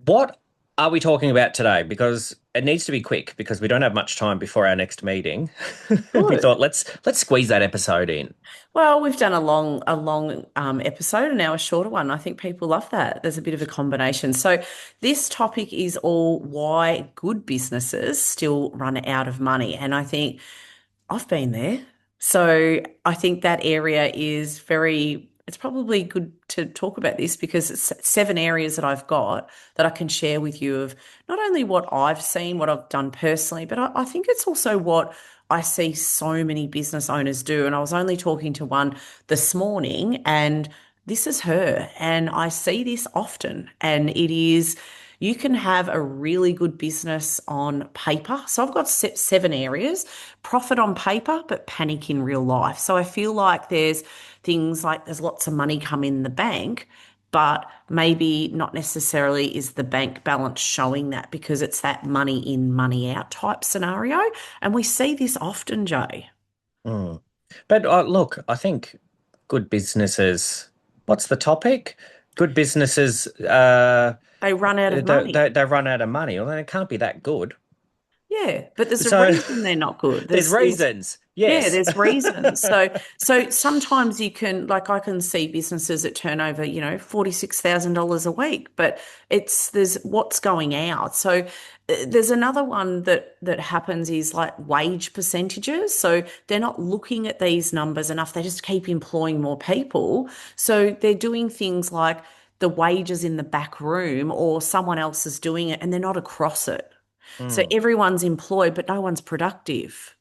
What are we talking about today? Because it needs to be quick because we don't have much time before our next meeting. We Good. thought let's squeeze that episode in. Well, we've done a long episode and now a shorter one. I think people love that. There's a bit of a combination. So this topic is all why good businesses still run out of money. And I think I've been there. So I think that area is it's probably good to talk about this because it's seven areas that I've got that I can share with you of not only what I've seen, what I've done personally, but I think it's also what I see so many business owners do. And I was only talking to one this morning, and this is her. And I see this often, and it is you can have a really good business on paper. So I've got seven areas: profit on paper, but panic in real life. So I feel like there's things like there's lots of money come in the bank, but maybe not necessarily is the bank balance showing that because it's that money in, money out type scenario. And we see this often, Jay. Mm. But look, I think good businesses. What's the topic? Good businesses. They run out of money. They run out of money. Well, they can't be that good. Yeah, but there's a So reason they're not good. there's reasons. Yeah, Yes. there's reasons. So sometimes you can, like, I can see businesses that turn over, $46,000 a week, but there's what's going out. So there's another one that happens is like wage percentages. So they're not looking at these numbers enough. They just keep employing more people. So they're doing things like the wages in the back room or someone else is doing it and they're not across it. So Mm. everyone's employed, but no one's productive.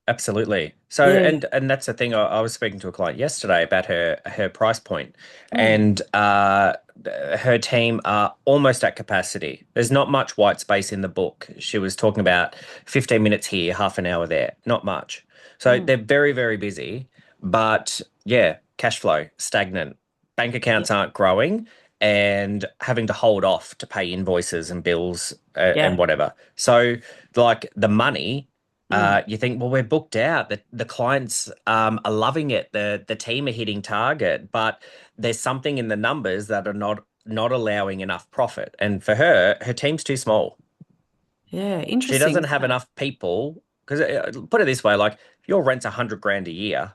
Absolutely. So, Yeah. and that's the thing. I was speaking to a client yesterday about her price point, Mm. and her team are almost at capacity. There's not much white space in the book. She was talking about 15 minutes here, half an hour there, not much. So Mm. they're very, very busy, but yeah, cash flow stagnant. Bank Yeah. accounts aren't growing, and having to hold off to pay invoices and bills and Yeah. whatever. So, like the money Mm. you think, well, we're booked out. The clients are loving it. The team are hitting target, but there's something in the numbers that are not allowing enough profit. And for her, her team's too small. Yeah. She Interesting. doesn't have enough people. Because put it this way, like if your rent's 100 grand a year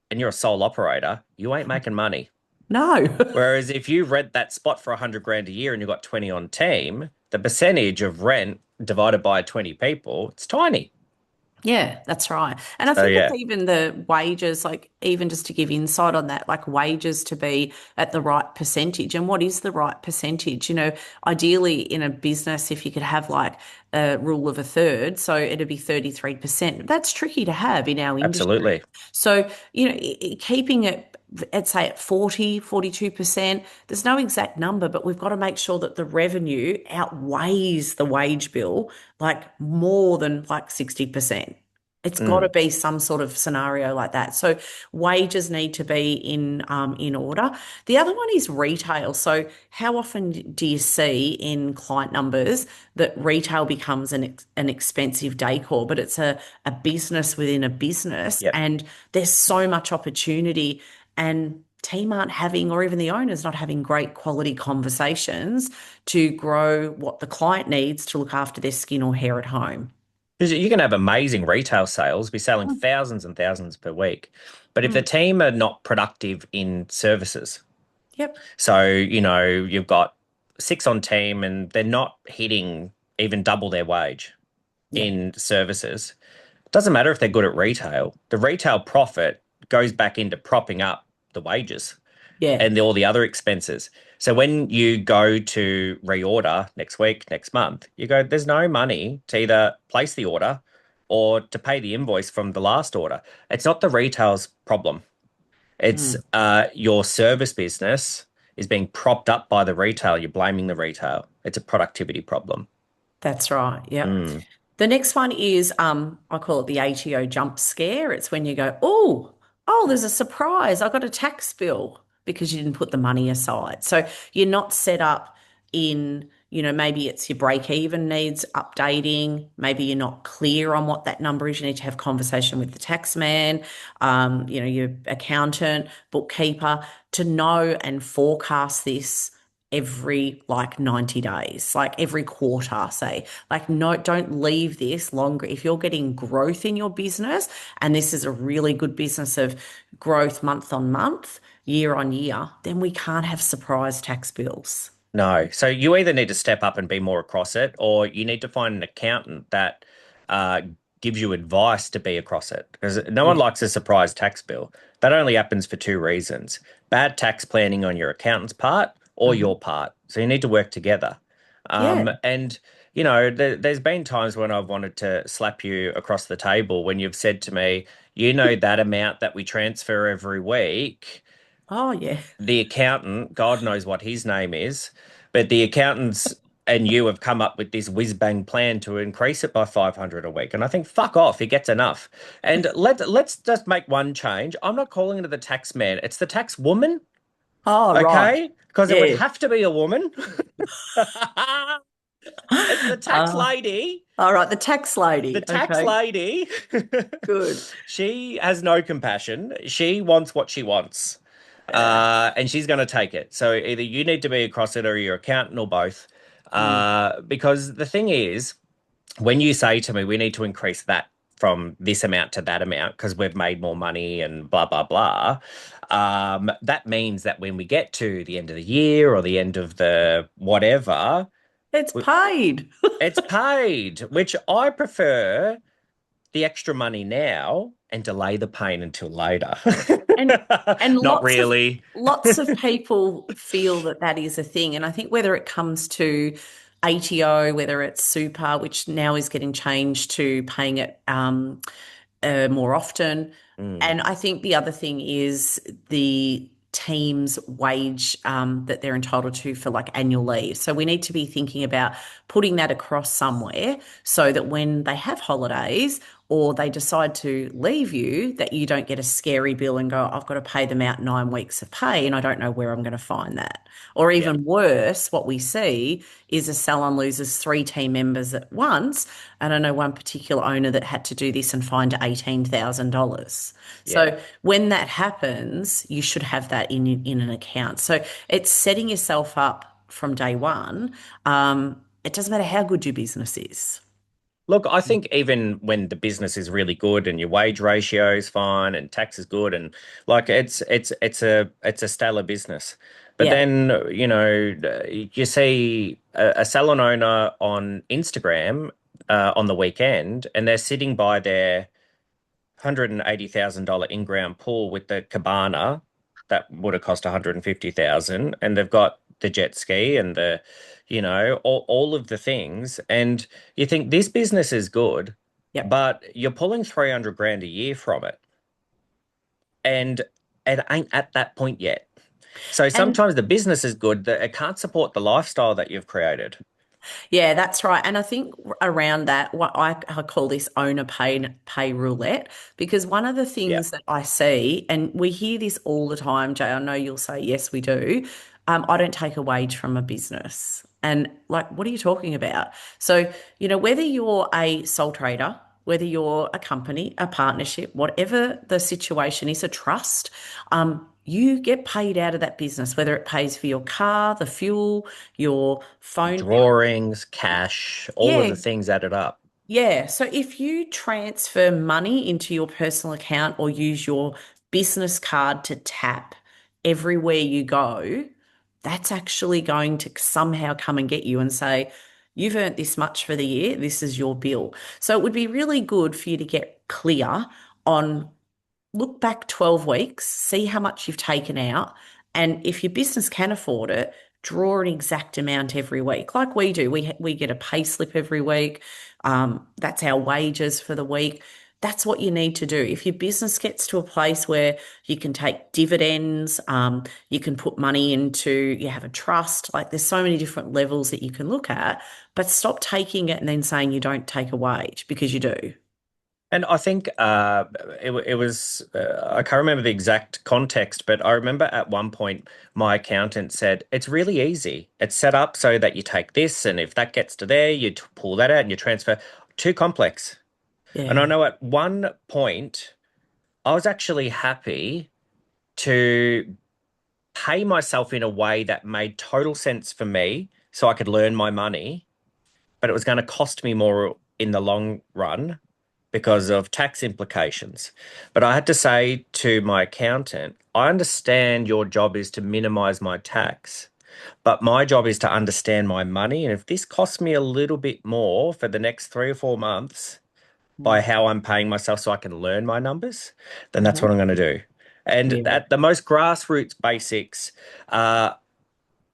and you're a sole operator, you ain't making money. No. Whereas if you rent that spot for 100 grand a year and you've got 20 on team, the percentage of rent divided by 20 people, it's tiny. Yeah, that's right. And I So think it's yeah, even the wages, like even just to give insight on that, like wages to be at the right percentage. And what is the right percentage? Ideally in a business, if you could have like a rule of a third, so it'd be 33%. That's tricky to have in our industry. absolutely. So, keeping it, let's say at 40, 42%, there's no exact number, but we've got to make sure that the revenue outweighs the wage bill like more than like 60%. It's got to Mm. be some sort of scenario like that. So wages need to be in order. The other one is retail. So how often do you see in client numbers that retail becomes an expensive decor, but it's a business within a business, Yep. and there's so much opportunity, and team aren't having, or even the owners not having great quality conversations to grow what the client needs to look after their skin or hair at home. Because you can have amazing retail sales, be selling Mm. thousands and thousands per week. But if the Mm. team are not productive in services, Yep. so, you've got six on team and they're not hitting even double their wage Yeah. in services, doesn't matter if they're good at retail. The retail profit goes back into propping up the wages Yeah. and all the other expenses. So when you go to reorder next week, next month, you go, there's no money to either place the order or to pay the invoice from the last order. It's not the retail's problem. It's Mm. your service business is being propped up by the retail. You're blaming the retail. It's a productivity problem. That's right. Yep. Mm. The next one is I call it the ATO jump scare. It's when you go, oh, there's a surprise. I got a tax bill because you didn't put the money aside. So you're not set up in, maybe it's your break even needs updating. Maybe you're not clear on what that number is. You need to have conversation with the tax man, your accountant, bookkeeper to know and forecast this every like 90 days, like every quarter, say. Like, no, don't leave this longer. If you're getting growth in your business, and this is a really good business of growth month on month, year on year, then we can't have surprise tax bills. No. So you either need to step up and be more across it, or you need to find an accountant that uh, gives you advice to be across it. Because no one Yeah. likes a surprise tax bill. That only happens for two reasons: bad tax planning on your accountant's part or Mhm. your part. So you need to work together. Yeah. And there's been times when I've wanted to slap you across the table when you've said to me, that amount that we transfer every week, Oh, yeah. the accountant, God knows what his name is, but the accountants and you have come up with this whiz bang plan to increase it by 500 a week. And I think, fuck off, he gets enough. And let's just make one change. I'm not calling it the tax man, it's the tax woman, Oh, right. okay? Because it would Yeah. have to be a woman. It's the tax Uh, lady. all right. The tax The lady. tax Okay. lady, Good. she has no compassion. She wants what she wants. Yeah. And she's going to take it. So either you need to be across it or your accountant or both. Mm. Because the thing is, when you say to me, we need to increase that from this amount to that amount because we've made more money and blah, blah, blah, that means that when we get to the end of the year or the end of the whatever, It's paid. it's paid, which I prefer the extra money now and delay the pain until later. And and Not lots of really. lots of people feel that that is a thing. And I think whether it comes to ATO, whether it's super, which now is getting changed to paying it more often. Mm, And I think the other thing is the team's wage that they're entitled to for like annual leave. So we need to be thinking about putting that across somewhere so that when they have holidays or they decide to leave you, that you don't get a scary bill and go, I've got to pay them out 9 weeks of pay and I don't know where I'm going to find that. Or yeah. even worse, what we see is a salon loses three team members at once. And I know one particular owner that had to do this and find $18,000. Yeah. So when that happens, you should have that in an account. So it's setting yourself up from day one. It doesn't matter how good your business is. Look, I think even when the business is really good and your wage ratio is fine and tax is good and like it's a stellar business. But Yeah. then, you see a salon owner on Instagram on the weekend and they're sitting by their $180,000 in-ground pool with the cabana that would have cost 150,000, and they've got the jet ski and all of the things, and you think this business is good, Yep. but you're pulling 300 grand a year from it, and it ain't at that point yet. So And sometimes the business is good that it can't support the lifestyle that you've created. yeah, that's right. And I think around that, what I call this owner pay roulette, because one of the Yeah. things that I see, and we hear this all the time, Jay, I know you'll say, yes, we do. I don't take a wage from a business. And like, what are you talking about? So, whether you're a sole trader, whether you're a company, a partnership, whatever the situation is, a trust, you get paid out of that business, whether it pays for your car, the fuel, your phone bill. Drawings, cash, all of Yeah, the things added up. yeah. So if you transfer money into your personal account or use your business card to tap everywhere you go, that's actually going to somehow come and get you and say, you've earned this much for the year. This is your bill. So it would be really good for you to get clear on look back 12 weeks, see how much you've taken out. And if your business can afford it, draw an exact amount every week, like we do. We get a pay slip every week. That's our wages for the week. That's what you need to do. If your business gets to a place where you can take dividends, you can put money into, you have a trust, like there's so many different levels that you can look at, but stop taking it and then saying you don't take a wage because you do. And I think it was, I can't remember the exact context, but I remember at one point my accountant said, it's really easy. It's set up so that you take this, and if that gets to there, you pull that out and you transfer. Too complex. And I Yeah. know at one point, I was actually happy to pay myself in a way that made total sense for me so I could learn my money, but it was going to cost me more in the long run because of tax implications. But I had to say to my accountant, I understand your job is to minimize my tax, but my job is to understand my money. And if this costs me a little bit more for the next 3 or 4 months by Mm. how I'm paying myself so I can learn my numbers, then that's what Mhm. I'm going to do. And Yeah. at the most grassroots basics, uh,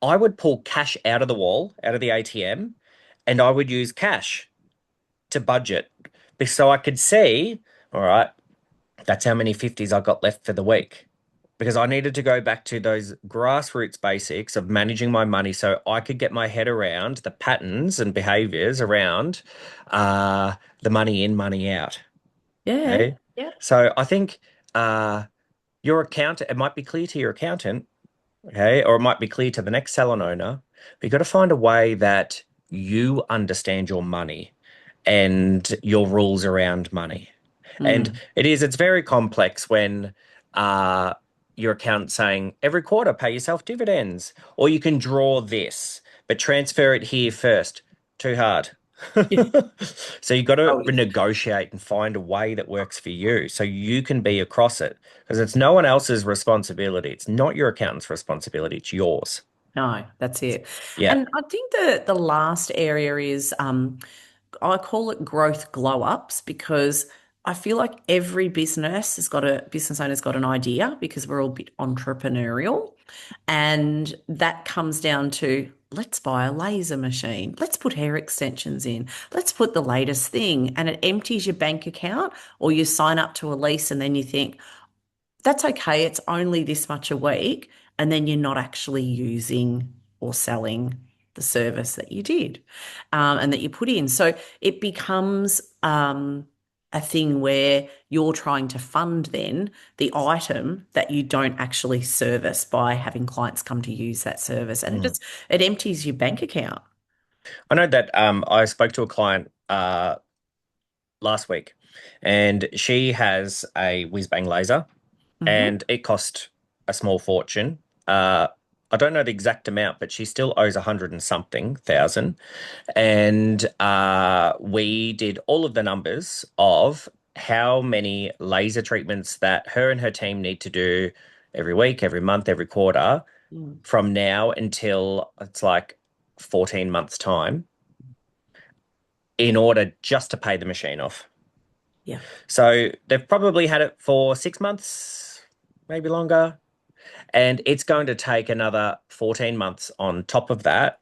I would pull cash out of the wall, out of the ATM, and I would use cash to budget so I could see, all right, that's how many 50s I got left for the week. Because I needed to go back to those grassroots basics of managing my money so I could get my head around the patterns and behaviors around the money in, money out. Yeah. Okay. Yeah. So I think uh, your accountant, it might be clear to your accountant, okay, or it might be clear to the next salon owner, but you've got to find a way that you understand your money and your rules around money. And Mm. it's very complex when uh, your accountant's saying every quarter pay yourself dividends, or you can draw this, but transfer it here first. Too hard. So you've got to Oh, negotiate and find a way that works for you so you can be across it because it's no one else's responsibility. It's not your accountant's responsibility, it's yours. no, that's it. Yeah. And I think the last area is I call it growth glow ups because I feel like every business owner's got an idea because we're all a bit entrepreneurial. And that comes down to let's buy a laser machine. Let's put hair extensions in. Let's put the latest thing. And it empties your bank account, or you sign up to a lease and then you think, that's okay. It's only this much a week. And then you're not actually using or selling the service that you did and that you put in. So it becomes a thing where you're trying to fund then the item that you don't actually service by having clients come to use that service. And Mm. it empties your bank account. I know that I spoke to a client last week and she has a whiz bang laser Hmm. and it cost a small fortune. Uh, I don't know the exact amount, but she still owes 100 and something thousand. And we did all of the numbers of how many laser treatments that her and her team need to do every week, every month, every quarter Mm. from now until it's like 14 months' time in order just to pay the machine off. Yeah. So they've probably had it for 6 months, maybe longer. And it's going to take another 14 months on top of that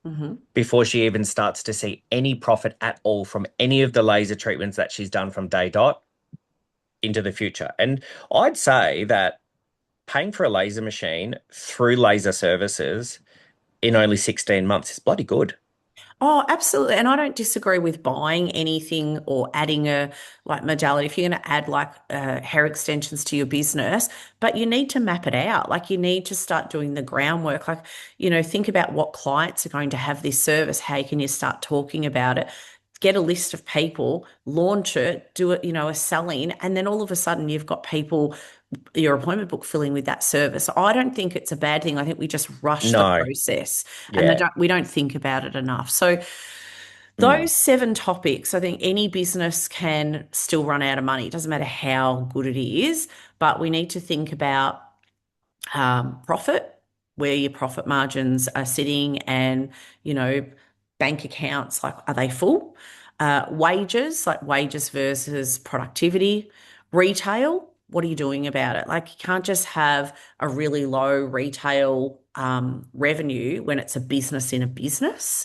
Hmm. before she even starts to see any profit at all from any of the laser treatments that she's done from day dot into the future. And I'd say that paying for a laser machine through laser services in only 16 months is bloody good. Oh, absolutely. And I don't disagree with buying anything or adding a like modality. If you're going to add like hair extensions to your business, but you need to map it out. Like you need to start doing the groundwork. Like, think about what clients are going to have this service. How can you start talking about it? Get a list of people, launch it, do it, a selling, and then all of a sudden you've got people your appointment book filling with that service. I don't think it's a bad thing. I think we just rush the No, process and yeah. we don't think about it enough. So Mm, those 7 topics, I think any business can still run out of money. It doesn't matter how good it is, but we need to think about profit, where your profit margins are sitting, and you know, bank accounts, like are they full? Wages, like wages versus productivity. Retail, what are you doing about it? Like you can't just have a really low retail revenue when it's a business in a business.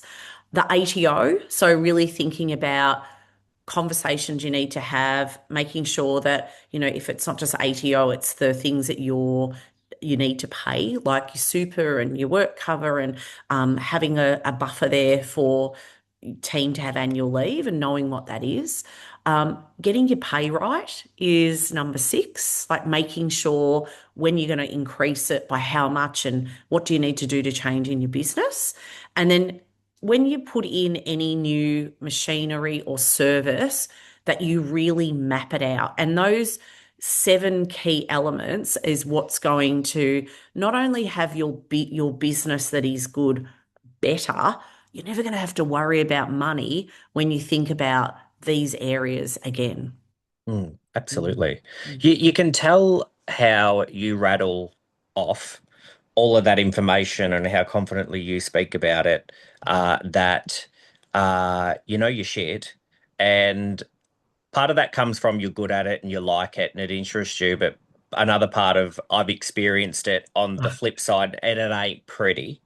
The ATO, so really thinking about conversations you need to have, making sure that, if it's not just ATO, it's the things that you need to pay, like your super and your work cover, and having a buffer there for team to have annual leave and knowing what that is. Getting your pay right is number 6, like making sure when you're going to increase it by how much and what do you need to do to change in your business. And then when you put in any new machinery or service, that you really map it out. And those seven key elements is what's going to not only have your business that is good better, you're never going to have to worry about money when you think about these areas again. Mm, Absolutely. mm, You can tell how you rattle off all of that information and how confidently you speak about it, that you know your shit. And part of that comes from you're good at it and you like it and it interests you, but another part of I've experienced it on the flip side and it ain't pretty.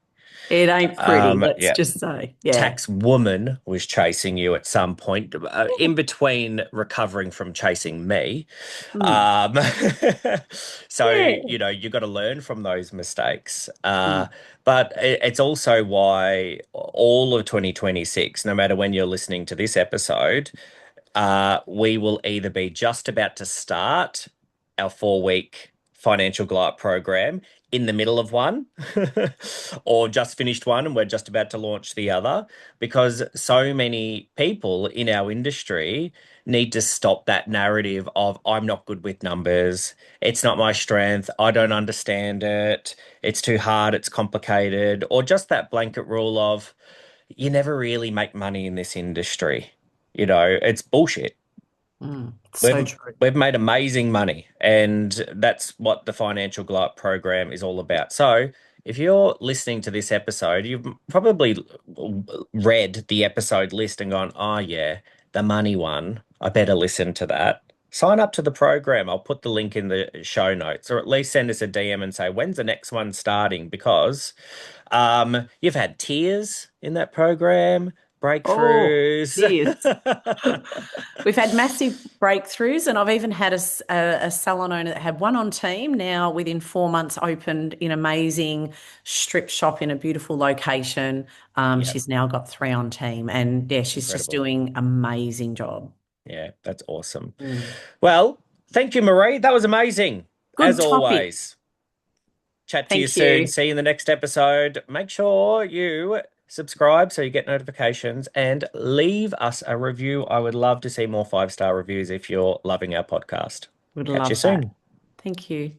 It ain't pretty, let's Yeah, just say. Yeah. tax woman was chasing you at some point, in between recovering from chasing me. Mm. Um, so, Yeah. you know, you got to learn from those mistakes. Mm. But it's also why all of 2026, no matter when you're listening to this episode, we will either be just about to start our 4 week financial glow up program in the middle of one, or just finished one and we're just about to launch the other, because so many people in our industry need to stop that narrative of I'm not good with numbers. It's not my strength. I don't understand it. It's too hard. It's complicated. Or just that blanket rule of you never really make money in this industry. You know, it's bullshit. Mm. So We've true. we've made amazing money, and that's what the Financial Glow Up program is all about. So, if you're listening to this episode, you've probably read the episode list and gone, "Oh yeah, the money one. I better listen to that." Sign up to the program. I'll put the link in the show notes, or at least send us a DM and say, "When's the next one starting?" Because you've had tears in that program, Oh, breakthroughs. cheers. We've had massive breakthroughs, and I've even had a salon owner that had one on team now within 4 months opened in amazing strip shop in a beautiful location. Yeah, She's now got three on team, and yeah, she's just incredible. doing amazing job. Yeah, that's awesome. Mm. Well, thank you, Marie. That was amazing. As Good topic. always. Chat to you Thank soon. you. See you in the next episode. Make sure you subscribe so you get notifications and leave us a review. I would love to see more 5-star reviews if you're loving our podcast. Would Catch you love that. soon. Thank you.